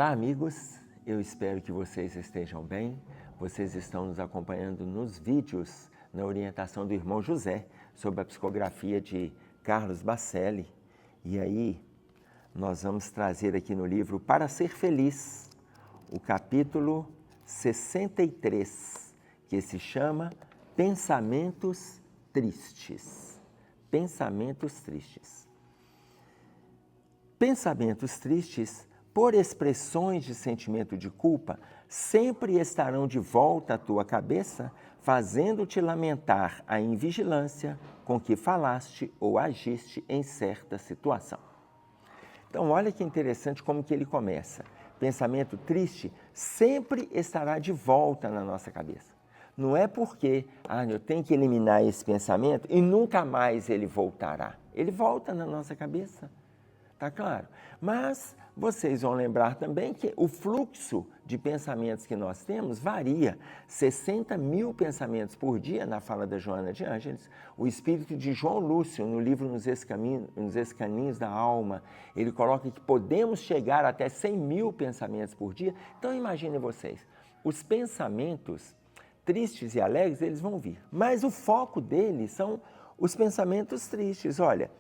Olá, amigos, eu espero que vocês estejam bem. Vocês estão nos acompanhando nos vídeos na orientação do irmão José sobre a psicografia de Carlos Bacelli. E aí, nós vamos trazer aqui no livro Para Ser Feliz, o capítulo 63, que se chama Pensamentos Tristes. Pensamentos tristes. Pensamentos tristes, por expressões de sentimento de culpa, sempre estarão de volta à tua cabeça, fazendo-te lamentar a invigilância com que falaste ou agiste em certa situação. Então, olha que interessante como que ele começa. Pensamento triste sempre estará de volta na nossa cabeça. Não é porque, eu tenho que eliminar esse pensamento e nunca mais ele voltará. Ele volta na nossa cabeça. Tá claro? Mas vocês vão lembrar também que o fluxo de pensamentos que nós temos varia. 60 mil pensamentos por dia, na fala da Joana de Ângeles. O espírito de João Lúcio, no livro Nos Escaninhos da Alma, ele coloca que podemos chegar até 100 mil pensamentos por dia. Então imaginem vocês, os pensamentos tristes e alegres, eles vão vir. Mas o foco deles são os pensamentos tristes. Olha,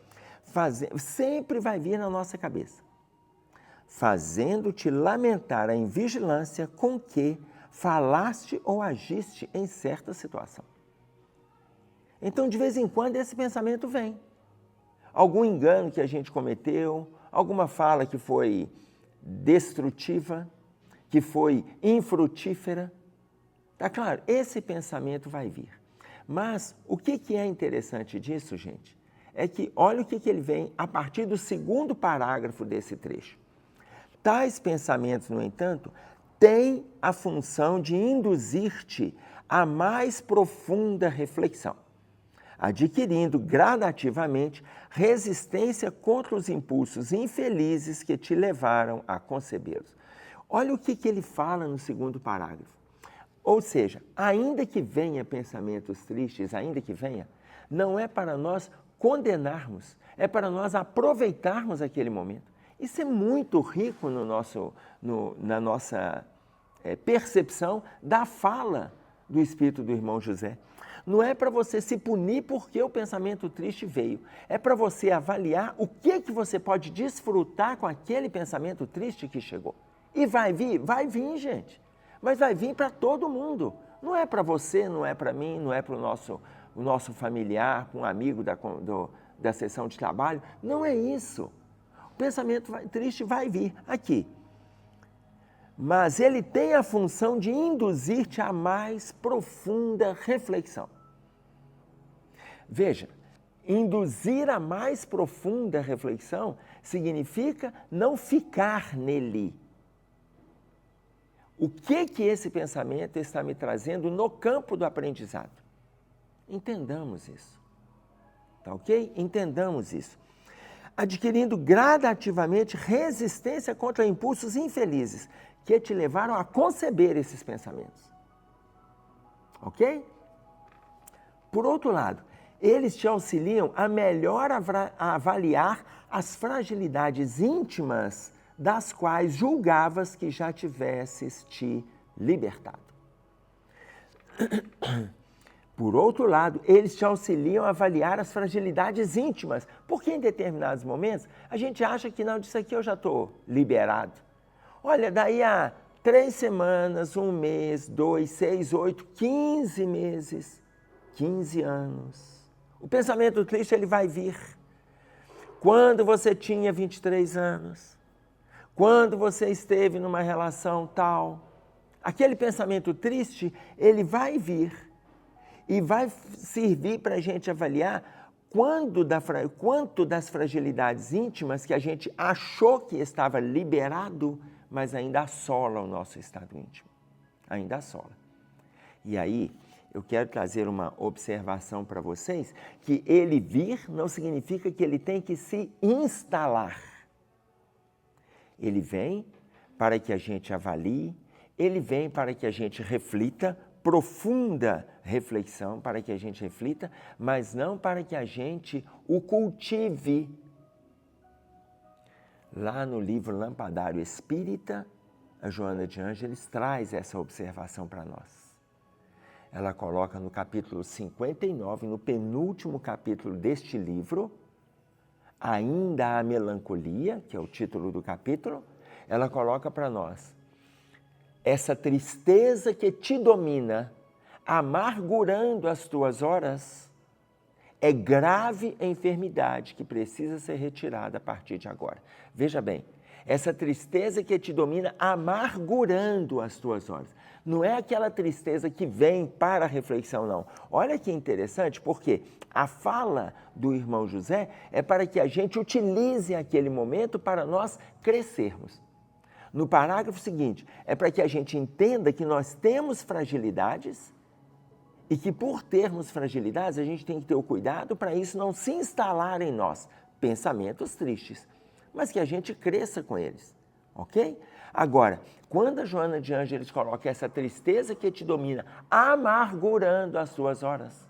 sempre vai vir na nossa cabeça, fazendo-te lamentar a invigilância com que falaste ou agiste em certa situação. Então, de vez em quando, esse pensamento vem. Algum engano que a gente cometeu, alguma fala que foi destrutiva, que foi infrutífera. Tá claro? Esse pensamento vai vir. Mas o que é interessante disso, gente? É que olha o que ele vem a partir do segundo parágrafo desse trecho. Tais pensamentos, no entanto, têm a função de induzir-te a mais profunda reflexão, adquirindo gradativamente resistência contra os impulsos infelizes que te levaram a concebê-los. Olha o que ele fala no segundo parágrafo. Ou seja, ainda que venha pensamentos tristes, ainda que venha, não é para nós condenarmos, é para nós aproveitarmos aquele momento. Isso é muito rico na nossa percepção da fala do espírito do irmão José. Não é para você se punir porque o pensamento triste veio, é para você avaliar o que você pode desfrutar com aquele pensamento triste que chegou. E vai vir, gente, mas vai vir para todo mundo. Não é para você, não é para mim, não é para o nosso familiar, um amigo da sessão de trabalho. Não é isso. O pensamento triste vai vir aqui. Mas ele tem a função de induzir-te a mais profunda reflexão. Veja, induzir a mais profunda reflexão significa não ficar nele. O que esse pensamento está me trazendo no campo do aprendizado? Entendamos isso, tá ok? Entendamos isso. Adquirindo gradativamente resistência contra impulsos infelizes que te levaram a conceber esses pensamentos, ok? Por outro lado, eles te auxiliam a melhor avaliar as fragilidades íntimas das quais julgavas que já tivesses te libertado. Por outro lado, eles te auxiliam a avaliar as fragilidades íntimas, porque em determinados momentos a gente acha que não, disso aqui eu já estou liberado. Olha, daí a 3 semanas, 1 mês, 2, 6, 8, 15 meses, 15 anos. O pensamento triste ele vai vir. Quando você tinha 23 anos, quando você esteve numa relação tal, aquele pensamento triste, ele vai vir. E vai servir para a gente avaliar quanto das fragilidades íntimas que a gente achou que estava liberado, mas ainda assola o nosso estado íntimo. Ainda assola. E aí, eu quero trazer uma observação para vocês, que ele vir não significa que ele tem que se instalar. Ele vem para que a gente avalie, ele vem para que a gente reflita, profunda reflexão, para que a gente reflita, mas não para que a gente o cultive. Lá no livro Lampadário Espírita, a Joana de Ângeles traz essa observação para nós. Ela coloca no capítulo 59, no penúltimo capítulo deste livro, Ainda há Melancolia, que é o título do capítulo, ela coloca para nós: essa tristeza que te domina, amargurando as tuas horas, é grave enfermidade que precisa ser retirada a partir de agora. Veja bem, essa tristeza que te domina, amargurando as tuas horas. Não é aquela tristeza que vem para a reflexão, não. Olha que interessante, porque a fala do irmão José é para que a gente utilize aquele momento para nós crescermos. No parágrafo seguinte, é para que a gente entenda que nós temos fragilidades e que, por termos fragilidades, a gente tem que ter o cuidado para isso não se instalar em nós, pensamentos tristes, mas que a gente cresça com eles, ok? Agora, quando a Joana de Ângeles coloca essa tristeza que te domina, amargurando as suas horas,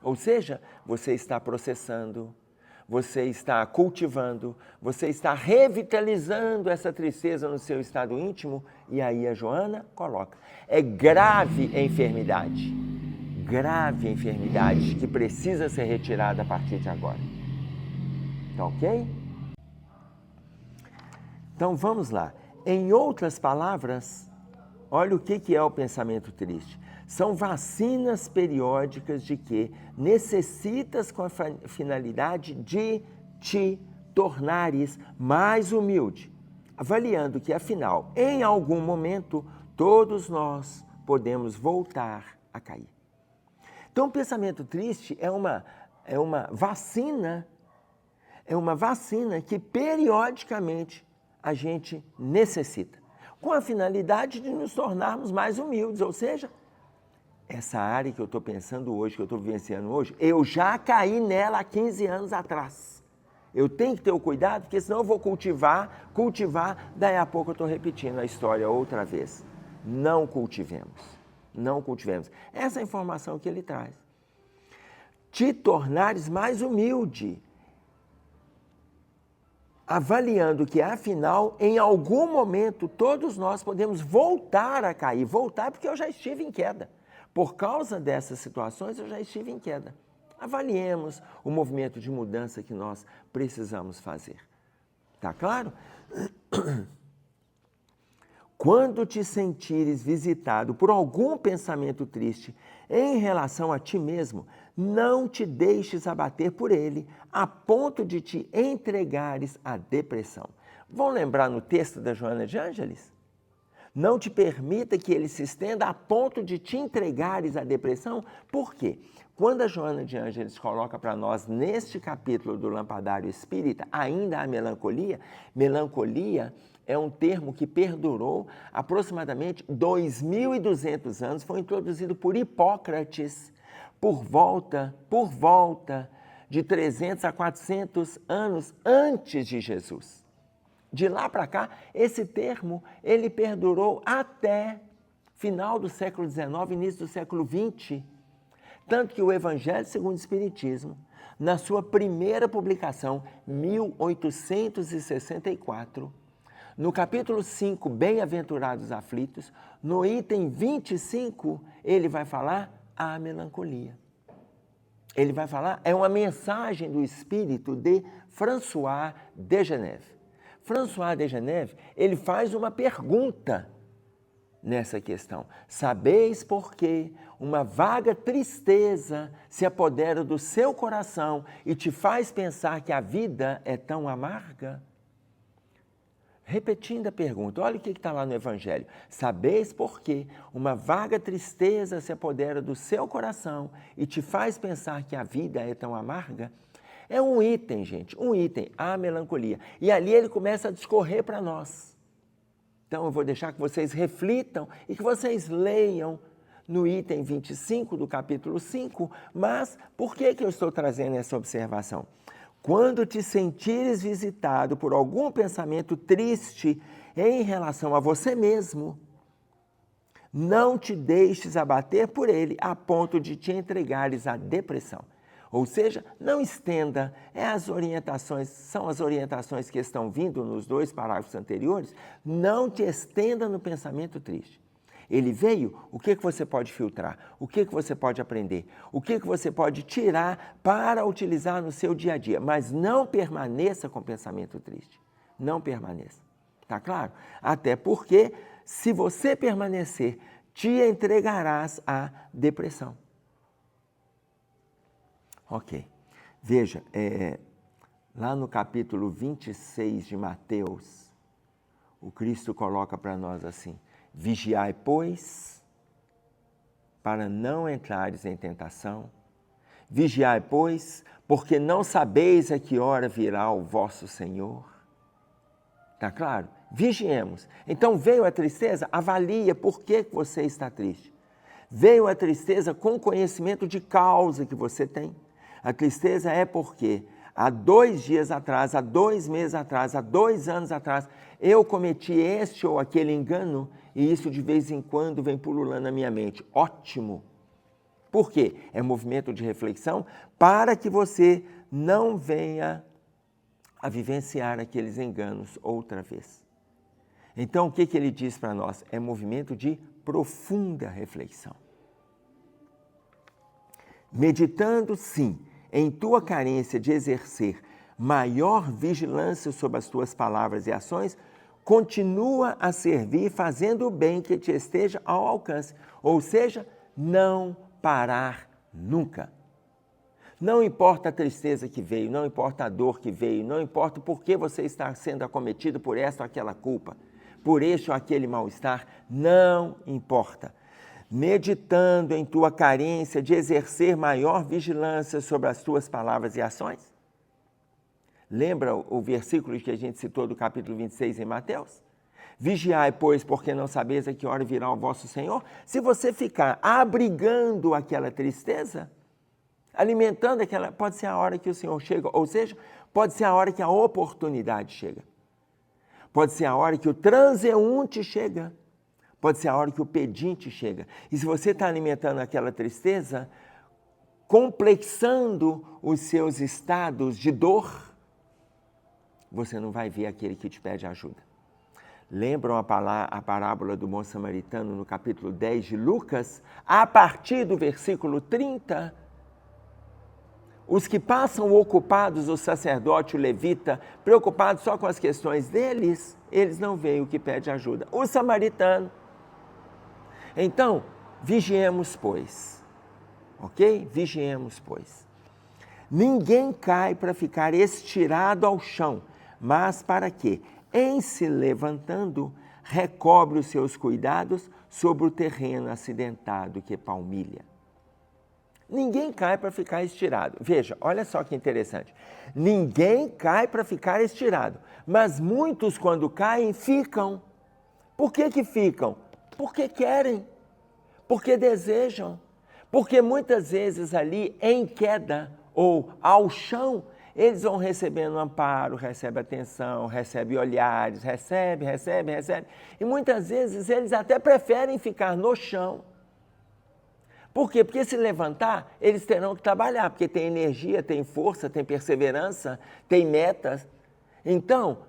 ou seja, você está processando, você está cultivando, você está revitalizando essa tristeza no seu estado íntimo, e aí a Joana coloca: é grave enfermidade que precisa ser retirada a partir de agora. Tá ok? Então vamos lá. Em outras palavras, olha o que é o pensamento triste. São vacinas periódicas de que necessitas com a finalidade de te tornares mais humilde, avaliando que, afinal, em algum momento, todos nós podemos voltar a cair. Então, o pensamento triste é uma vacina que periodicamente a gente necessita, com a finalidade de nos tornarmos mais humildes, ou seja, essa área que eu estou pensando hoje, que eu estou vivenciando hoje, eu já caí nela há 15 anos atrás. Eu tenho que ter o cuidado, porque senão eu vou cultivar, daí a pouco eu estou repetindo a história outra vez. Não cultivemos. Essa é a informação que ele traz. Te tornares mais humilde, avaliando que, afinal, em algum momento, todos nós podemos voltar a cair. Voltar porque eu já estive em queda. Por causa dessas situações, eu já estive em queda. Avaliemos o movimento de mudança que nós precisamos fazer. Tá claro? Quando te sentires visitado por algum pensamento triste em relação a ti mesmo, não te deixes abater por ele, a ponto de te entregares à depressão. Vão lembrar no texto da Joana de Ângeles? Não te permita que ele se estenda a ponto de te entregares à depressão. Por quê? Quando a Joana de Ângeles coloca para nós, neste capítulo do Lampadário Espírita, ainda há melancolia, melancolia é um termo que perdurou aproximadamente 2.200 anos, foi introduzido por Hipócrates por volta de 300 a 400 anos antes de Jesus. De lá para cá, esse termo ele perdurou até final do século XIX, início do século XX. Tanto que o Evangelho segundo o Espiritismo, na sua primeira publicação, 1864, no capítulo 5, Bem-aventurados aflitos, no item 25, ele vai falar a melancolia. Ele vai falar, é uma mensagem do espírito de François de Geneve. François de Geneve, ele faz uma pergunta nessa questão. Sabeis por que uma vaga tristeza se apodera do seu coração e te faz pensar que a vida é tão amarga? Repetindo a pergunta, olha o que está lá no Evangelho. Sabeis por que uma vaga tristeza se apodera do seu coração e te faz pensar que a vida é tão amarga? É um item, gente, a melancolia. E ali ele começa a discorrer para nós. Então eu vou deixar que vocês reflitam e que vocês leiam no item 25 do capítulo 5, mas por que eu estou trazendo essa observação? Quando te sentires visitado por algum pensamento triste em relação a você mesmo, não te deixes abater por ele a ponto de te entregares à depressão. Ou seja, não estenda, são as orientações que estão vindo nos 2 parágrafos anteriores, não te estenda no pensamento triste. Ele veio, o que você pode filtrar? O que você pode aprender? O que você pode tirar para utilizar no seu dia a dia? Mas não permaneça com pensamento triste. Não permaneça. Tá claro? Até porque, se você permanecer, te entregarás à depressão. Ok. Veja, lá no capítulo 26 de Mateus, o Cristo coloca para nós assim: vigiai, pois, para não entrares em tentação. Vigiai, pois, porque não sabeis a que hora virá o vosso Senhor. Está claro? Vigiemos. Então, veio a tristeza, avalia por que você está triste. Veio a tristeza com conhecimento de causa que você tem. A tristeza é porque há 2 dias atrás, há 2 meses atrás, há 2 anos atrás, eu cometi este ou aquele engano e isso de vez em quando vem pululando na minha mente. Ótimo! Por quê? É movimento de reflexão para que você não venha a vivenciar aqueles enganos outra vez. Então, o que ele diz para nós? É movimento de profunda reflexão. Meditando, sim, em tua carência de exercer maior vigilância sobre as tuas palavras e ações, continua a servir fazendo o bem que te esteja ao alcance. Ou seja, não parar nunca. Não importa a tristeza que veio, não importa a dor que veio, não importa por que você está sendo acometido por esta ou aquela culpa, por este ou aquele mal-estar, não importa. Meditando em tua carência de exercer maior vigilância sobre as tuas palavras e ações? Lembra o versículo que a gente citou do capítulo 26 em Mateus? Vigiai, pois, porque não sabeis a que hora virá o vosso Senhor. Se você ficar abrigando aquela tristeza, alimentando aquela, pode ser a hora que o Senhor chega, ou seja, pode ser a hora que a oportunidade chega. Pode ser a hora que o transeunte chega. Pode ser a hora que o pedinte chega. E se você está alimentando aquela tristeza, complexando os seus estados de dor, você não vai ver aquele que te pede ajuda. Lembram a parábola do bom samaritano no capítulo 10 de Lucas? A partir do versículo 30, os que passam ocupados, o sacerdote, o levita, preocupados só com as questões deles, eles não veem o que pede ajuda. O samaritano. Então, vigiemos, pois. Ok? Vigiemos, pois. Ninguém cai para ficar estirado ao chão, mas para que, em se levantando, recobre os seus cuidados sobre o terreno acidentado que palmilha. Ninguém cai para ficar estirado. Veja, olha só que interessante. Ninguém cai para ficar estirado, mas muitos, quando caem, ficam. Por que ficam? Porque querem, porque desejam, porque muitas vezes ali em queda ou ao chão, eles vão recebendo amparo, recebem atenção, recebem olhares, recebem. E muitas vezes eles até preferem ficar no chão. Por quê? Porque se levantar, eles terão que trabalhar, porque tem energia, tem força, tem perseverança, tem metas. Então,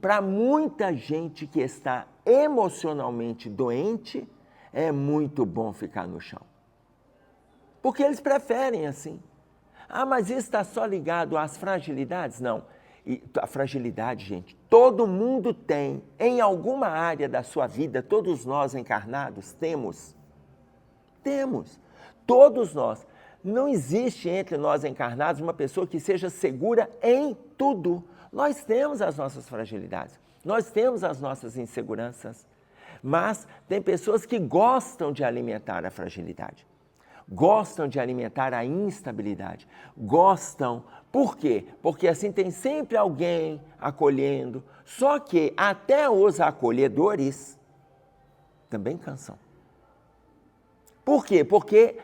para muita gente que está emocionalmente doente, é muito bom ficar no chão. Porque eles preferem assim. Ah, mas isso está só ligado às fragilidades? Não. E a fragilidade, gente, todo mundo tem, em alguma área da sua vida, todos nós encarnados temos. Todos nós. Não existe entre nós encarnados uma pessoa que seja segura em tudo. Nós temos as nossas fragilidades, nós temos as nossas inseguranças, mas tem pessoas que gostam de alimentar a fragilidade, gostam de alimentar a instabilidade, gostam. Por quê? Porque assim tem sempre alguém acolhendo, só que até os acolhedores também cansam. Por quê? Porque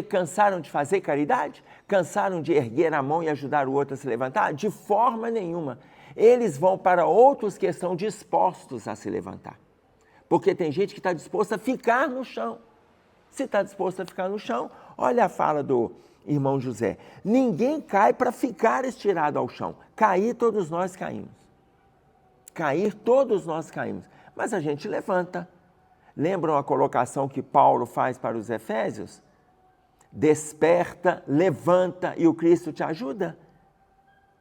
cansaram de fazer caridade? Cansaram de erguer a mão e ajudar o outro a se levantar? De forma nenhuma. Eles vão para outros que estão dispostos a se levantar. Porque tem gente que está disposta a ficar no chão. Se está disposto a ficar no chão, olha a fala do irmão José, ninguém cai para ficar estirado ao chão. Cair, todos nós caímos. Cair, todos nós caímos. Mas a gente levanta. Lembram a colocação que Paulo faz para os Efésios? Desperta, levanta e o Cristo te ajuda.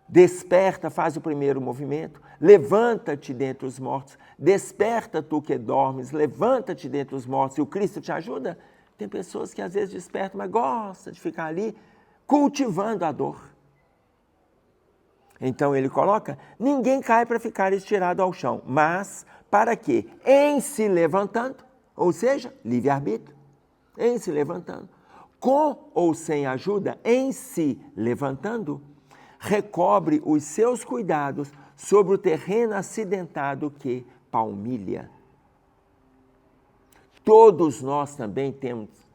Desperta, faz o primeiro movimento. Levanta-te dentre os mortos. Desperta tu que dormes. Levanta-te dentre os mortos e o Cristo te ajuda. Tem pessoas que às vezes despertam, mas gostam de ficar ali cultivando a dor. Então ele coloca, ninguém cai para ficar estirado ao chão, mas para que, em se levantando, ou seja, livre-arbítrio, em se levantando, com ou sem ajuda, em se levantando, recobre os seus cuidados sobre o terreno acidentado que palmilha. Todos nós também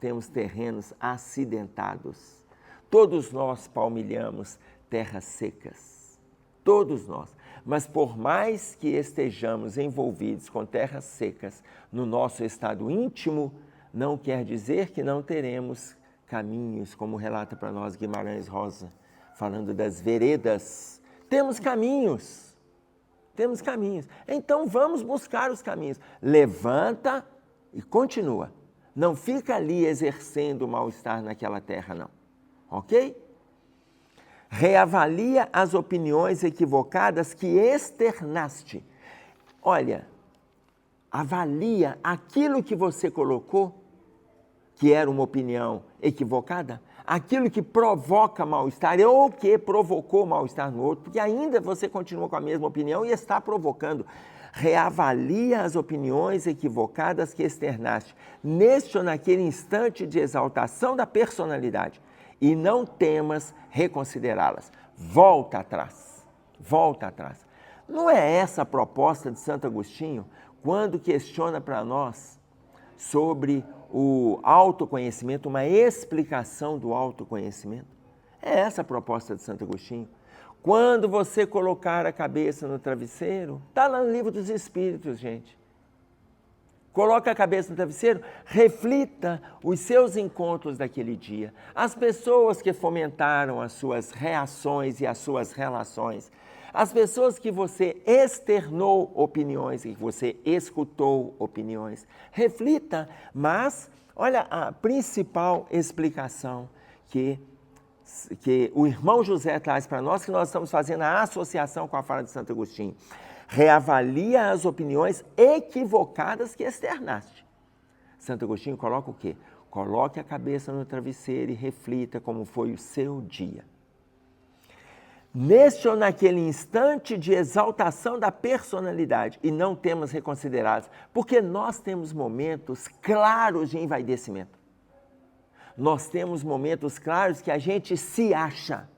temos terrenos acidentados. Todos nós palmilhamos terras secas. Todos nós. Mas por mais que estejamos envolvidos com terras secas no nosso estado íntimo, não quer dizer que não teremos caminhos, como relata para nós Guimarães Rosa, falando das veredas. Temos caminhos. Temos caminhos. Então vamos buscar os caminhos. Levanta e continua. Não fica ali exercendo o mal-estar naquela terra, não. Ok? Reavalia as opiniões equivocadas que externaste. Olha, avalia aquilo que você colocou, que era uma opinião equivocada, aquilo que provoca mal-estar ou que provocou mal-estar no outro, porque ainda você continua com a mesma opinião e está provocando. Reavalia as opiniões equivocadas que externaste, neste ou naquele instante de exaltação da personalidade, e não temas reconsiderá-las. Volta atrás, volta atrás. Não é essa a proposta de Santo Agostinho quando questiona para nós sobre o autoconhecimento, uma explicação do autoconhecimento? É essa a proposta de Santo Agostinho. Quando você colocar a cabeça no travesseiro, está lá no Livro dos Espíritos, gente. Coloca a cabeça no travesseiro, reflita os seus encontros daquele dia. As pessoas que fomentaram as suas reações e as suas relações. As pessoas que você externou opiniões, que você escutou opiniões. Reflita, mas olha a principal explicação que o irmão José traz para nós, que nós estamos fazendo a associação com a fala de Santo Agostinho. Reavalia as opiniões equivocadas que externaste. Santo Agostinho coloca o quê? Coloque a cabeça no travesseiro e reflita como foi o seu dia. Neste ou naquele instante de exaltação da personalidade, e não temos reconsiderados, porque nós temos momentos claros de envaidecimento. Nós temos momentos claros que a gente se acha.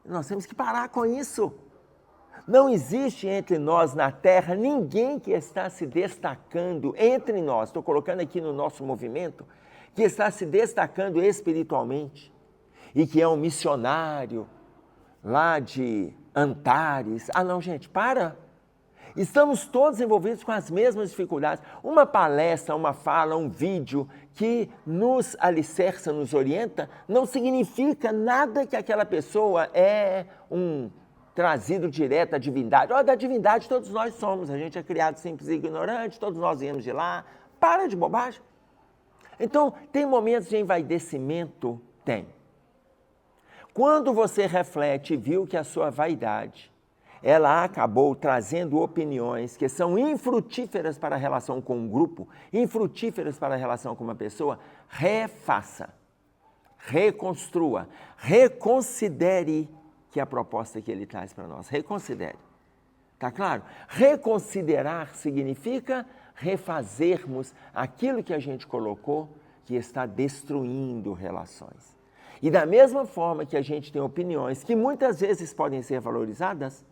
Nós temos que parar com isso. Não existe entre nós na Terra ninguém que está se destacando entre nós, estou colocando aqui no nosso movimento, que está se destacando espiritualmente e que é um missionário lá de Antares. Ah não, gente, para! Estamos todos envolvidos com as mesmas dificuldades. Uma palestra, uma fala, um vídeo que nos alicerça, nos orienta, não significa nada que aquela pessoa é um trazido direto da divindade. Da divindade todos nós somos, a gente é criado simples e ignorante, todos nós viemos de lá. Para de bobagem. Então, tem momentos de envaidecimento? Tem. Quando você reflete e viu que a sua vaidade, ela acabou trazendo opiniões que são infrutíferas para a relação com um grupo, infrutíferas para a relação com uma pessoa, refaça, reconstrua, reconsidere que é a proposta que ele traz para nós. Reconsidere. Está claro? Reconsiderar significa refazermos aquilo que a gente colocou que está destruindo relações. E da mesma forma que a gente tem opiniões que muitas vezes podem ser valorizadas,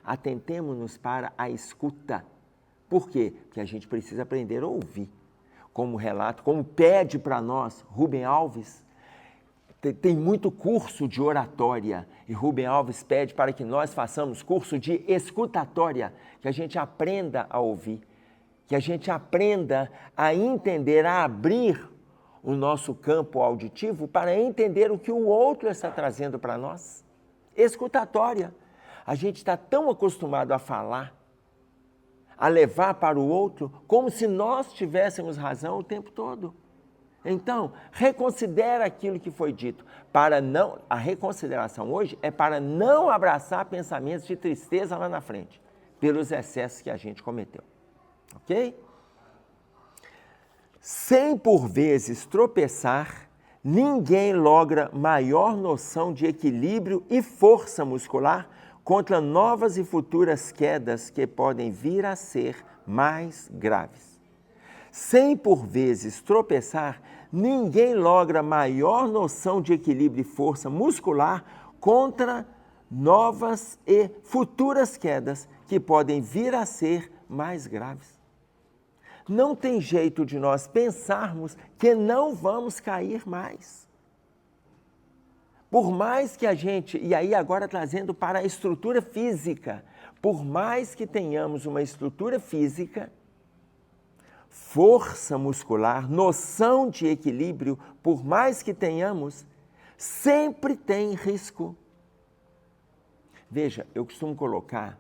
atentemo-nos para a escuta. Por quê? Porque a gente precisa aprender a ouvir. Como relato, como pede para nós Rubem Alves, tem muito curso de oratória e Rubem Alves pede para que nós façamos curso de escutatória, que a gente aprenda a ouvir, que a gente aprenda a entender, a abrir o nosso campo auditivo para entender o que o outro está trazendo para nós. Escutatória. A gente está tão acostumado a falar, a levar para o outro, como se nós tivéssemos razão o tempo todo. Então, reconsidera aquilo que foi dito. A reconsideração hoje é para não abraçar pensamentos de tristeza lá na frente, pelos excessos que a gente cometeu. Ok? Sem por vezes tropeçar, ninguém logra maior noção de equilíbrio e força muscular contra novas e futuras quedas que podem vir a ser mais graves. Sem por vezes tropeçar, ninguém logra maior noção de equilíbrio e força muscular contra novas e futuras quedas que podem vir a ser mais graves. Não tem jeito de nós pensarmos que não vamos cair mais. Por mais que a gente, e aí agora trazendo para a estrutura física, por mais que tenhamos uma estrutura física, força muscular, noção de equilíbrio, por mais que tenhamos, sempre tem risco. Veja, eu costumo colocar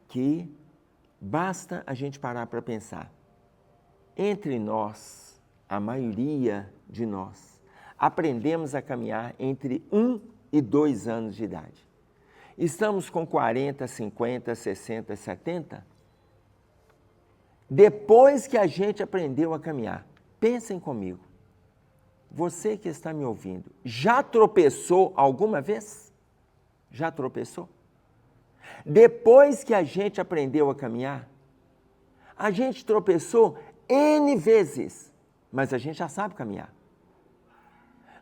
que basta a gente parar para pensar. Entre nós, a maioria de nós, aprendemos a caminhar entre 1 e 2 anos de idade. Estamos com 40, 50, 60, 70. Depois que a gente aprendeu a caminhar, pensem comigo. Você que está me ouvindo, já tropeçou alguma vez? Já tropeçou? Depois que a gente aprendeu a caminhar, a gente tropeçou N vezes, mas a gente já sabe caminhar.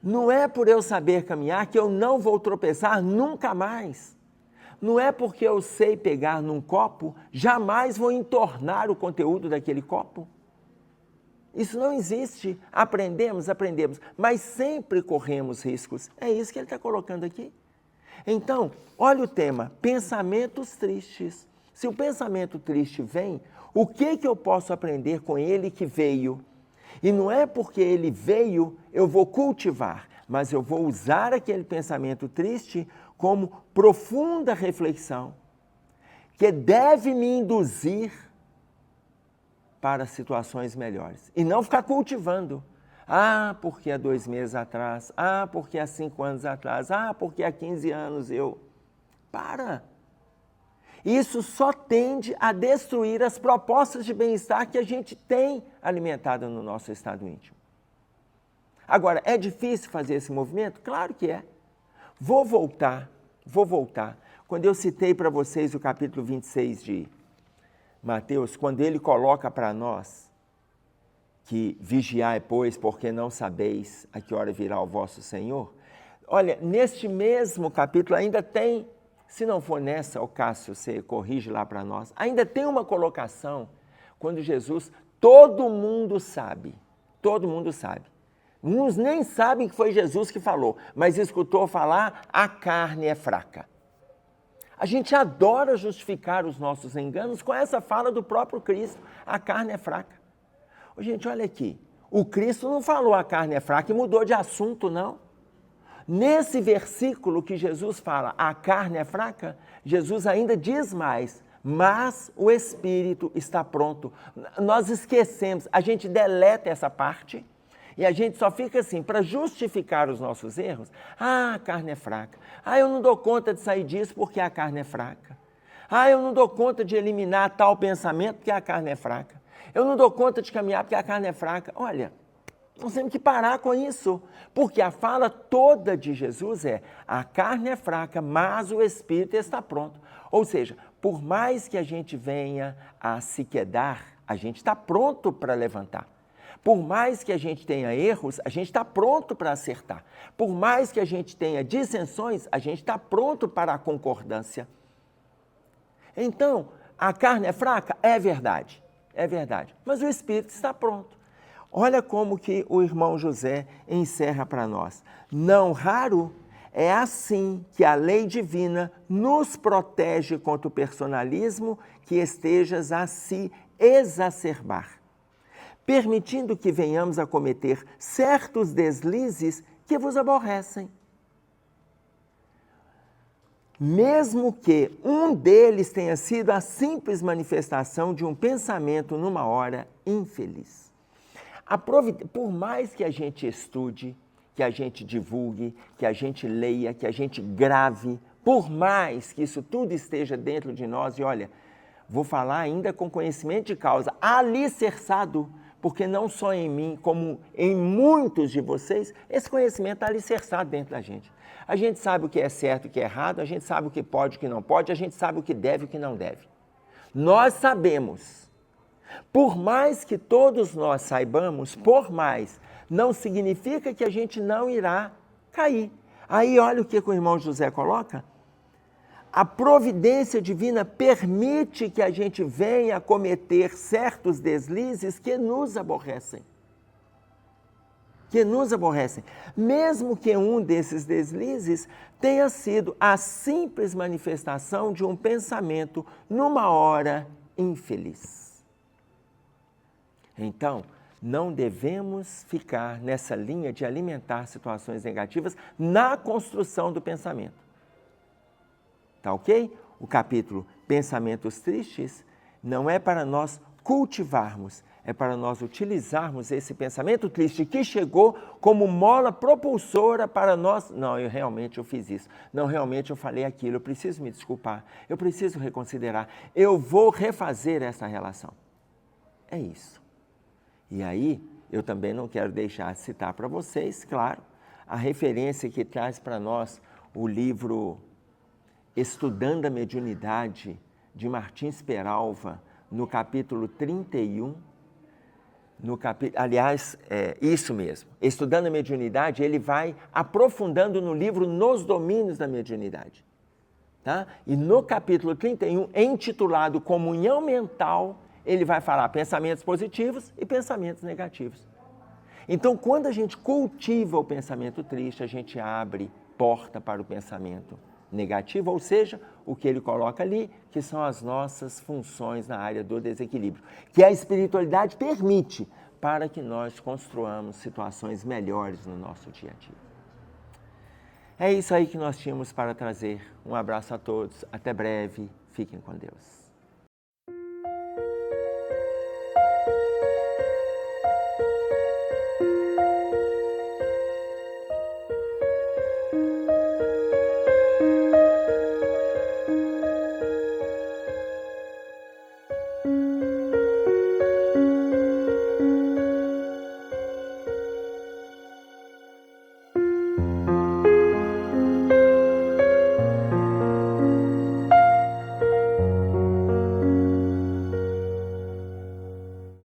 Não é por eu saber caminhar que eu não vou tropeçar nunca mais. Não é porque eu sei pegar num copo, jamais vou entornar o conteúdo daquele copo. Isso não existe. Aprendemos, mas sempre corremos riscos. É isso que ele está colocando aqui. Então, olha o tema, pensamentos tristes. Se o pensamento triste vem, o que eu posso aprender com ele que veio? E não é porque ele veio, eu vou cultivar, mas eu vou usar aquele pensamento triste como profunda reflexão, que deve me induzir para situações melhores. E não ficar cultivando. Ah, porque há 2 meses atrás, ah, porque há 5 anos atrás, ah, porque há 15 anos eu... Para! Isso só tende a destruir as propostas de bem-estar que a gente tem alimentado no nosso estado íntimo. Agora, é difícil fazer esse movimento? Claro que é. Vou voltar. Quando eu citei para vocês o capítulo 26 de Mateus, quando ele coloca para nós que vigiai, pois, porque não sabeis a que hora virá o vosso Senhor. Olha, neste mesmo capítulo ainda tem, se não for nessa, o Cássio, você corrige lá para nós, ainda tem uma colocação, quando Jesus, todo mundo sabe. Uns nem sabem que foi Jesus que falou, mas escutou falar, a carne é fraca. A gente adora justificar os nossos enganos com essa fala do próprio Cristo, a carne é fraca. Gente, olha aqui, o Cristo não falou a carne é fraca e mudou de assunto, não. Nesse versículo que Jesus fala, a carne é fraca, Jesus ainda diz mais, mas o Espírito está pronto. Nós esquecemos, a gente deleta essa parte e a gente só fica assim, para justificar os nossos erros. Ah, a carne é fraca. Ah, eu não dou conta de sair disso porque a carne é fraca. Ah, eu não dou conta de eliminar tal pensamento porque a carne é fraca. Eu não dou conta de caminhar porque a carne é fraca. Olha, nós temos que parar com isso, porque a fala toda de Jesus é, a carne é fraca, mas o Espírito está pronto. Ou seja, por mais que a gente venha a se quedar, a gente está pronto para levantar. Por mais que a gente tenha erros, a gente está pronto para acertar. Por mais que a gente tenha dissensões, a gente está pronto para a concordância. Então, a carne é fraca? É verdade, mas o Espírito está pronto. Olha como que o irmão José encerra para nós. Não raro é assim que a lei divina nos protege contra o personalismo que estejas a se exacerbar. permitindo que venhamos a cometer certos deslizes que vos aborrecem. Mesmo que um deles tenha sido a simples manifestação de um pensamento numa hora infeliz. Por mais que a gente estude, que a gente divulgue, que a gente leia, que a gente grave, por mais que isso tudo esteja dentro de nós, e olha, vou falar ainda com conhecimento de causa, alicerçado, porque não só em mim, como em muitos de vocês, esse conhecimento está alicerçado dentro da gente. A gente sabe o que é certo e o que é errado, a gente sabe o que pode e o que não pode, a gente sabe o que deve e o que não deve. Nós sabemos. Por mais que todos nós saibamos, por mais, não significa que a gente não irá cair. Aí olha o que o irmão José coloca. A providência divina permite que a gente venha a cometer certos deslizes que nos aborrecem. Mesmo que um desses deslizes tenha sido a simples manifestação de um pensamento numa hora infeliz. Então, não devemos ficar nessa linha de alimentar situações negativas na construção do pensamento. Tá ok? O capítulo Pensamentos Tristes não é para nós cultivarmos, é para nós utilizarmos esse pensamento triste que chegou como mola propulsora para nós. Não, eu fiz isso. Não, realmente eu falei aquilo. Eu preciso me desculpar. Eu preciso reconsiderar. Eu vou refazer essa relação. É isso. E aí, eu também não quero deixar de citar para vocês, claro, a referência que traz para nós o livro Estudando a Mediunidade, de Martins Peralva, no capítulo 31, isso mesmo, Estudando a Mediunidade, ele vai aprofundando no livro Nos Domínios da Mediunidade. Tá? E no capítulo 31, intitulado Comunhão Mental, ele vai falar pensamentos positivos e pensamentos negativos. Então, quando a gente cultiva o pensamento triste, a gente abre porta para o pensamento negativo, ou seja, o que ele coloca ali, que são as nossas funções na área do desequilíbrio, que a espiritualidade permite para que nós construamos situações melhores no nosso dia a dia. É isso aí que nós tínhamos para trazer. Um abraço a todos, até breve, fiquem com Deus.